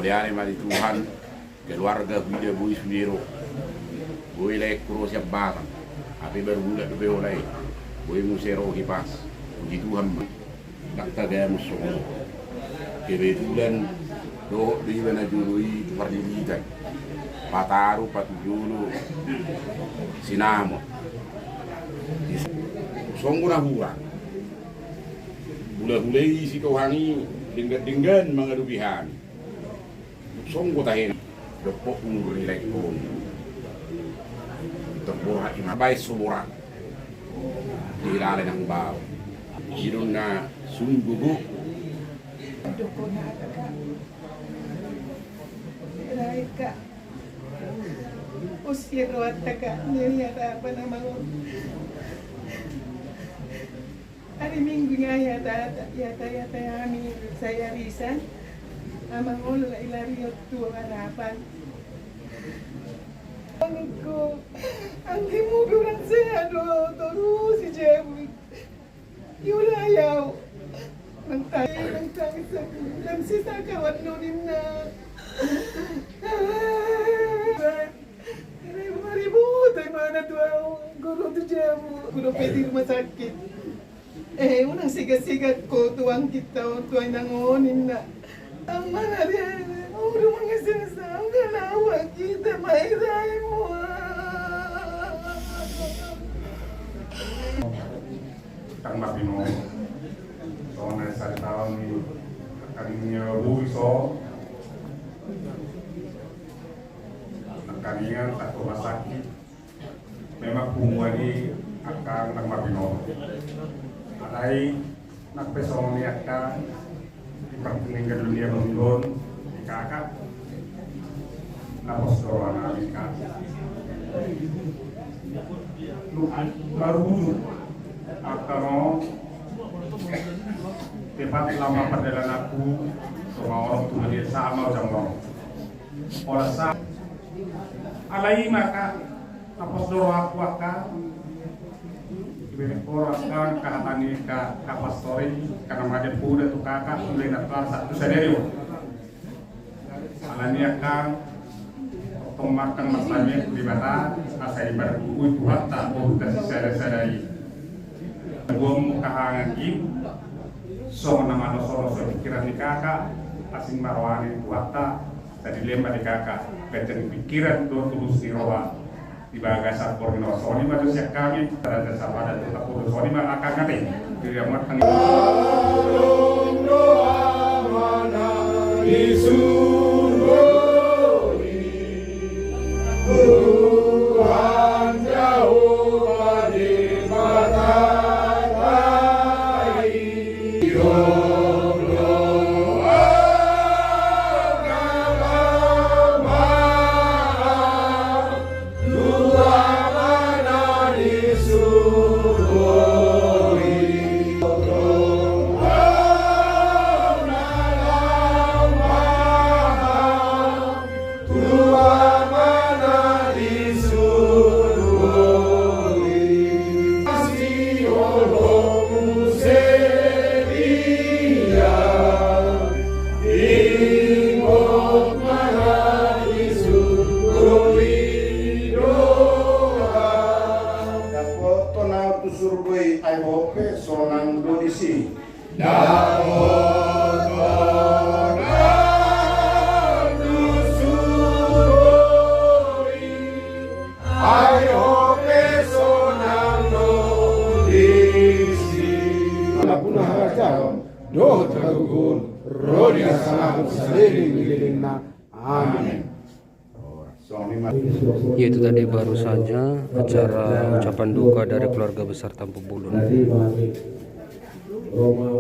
Kemudian mari Tuhan keluarga dia bui sendiri, bui lek kurus siap barang, api berbulat lebih oleh, bui musero kipas, puji Tuhan, tak tagay musuh, kebetulan doh di mana jului perdilitan, pataru patujulu, sinamo, songuna hura, hula-hulai si kauhangi dinggan mengadubihan. Songko tahin depok umur nilai pun terborak imabai suburak di lalai ng bau hidung na sunggugu doko na ka raika usiro at taga niyarapan ang mga hari minggu nga yata kami saya risan amang ulo na ilariot tuwa harapan. Ko, ang limuduran saya doru si Jewi. Yulayaw. Nang tayo sa sisa kawan nunin na. Maributay mana tuwa guru tu Jewi. Guru pwede rumah sakit. Unang sigat-sigat ko tuwang kita tuwang nangonin na. Ang mga rin, mga sinasang galawa kita, mairay mo. Tang mapino, so na sa taon ni kanyang buwiso, ang kanyang at masakit, may magpumuali akan tang mapino. Alay, nagpesong ni akan, pertandingan dunia menurun di kakak napos doang Amerika lu baru atau tempat lama perjalanan aku semua orang tuh dia sama sama orang sama alai maka napos doang aku akan orang kan kahatani ka kapastori karena maden puda tu kakak mulai natar satu sendiri alani akan otomakan masalahnya di bata asai berbuat hatta udah sadari gua kahangan im so nama soro pikiran di kakak asing marwani hatta tadi lemba di kakak peten pikiran do tulus di roa di bagasan koordinor soni manusia kami terhadap sahabat dan tetap urus soni mah akan ngati diri amat kami di surga Tuhan jauh di matahari kagugun, rodi asalamu seliling wililingna. Amin. Ya, itu tadi baru saja acara ucapan duka dari keluarga besar Tampu Bulun. Roma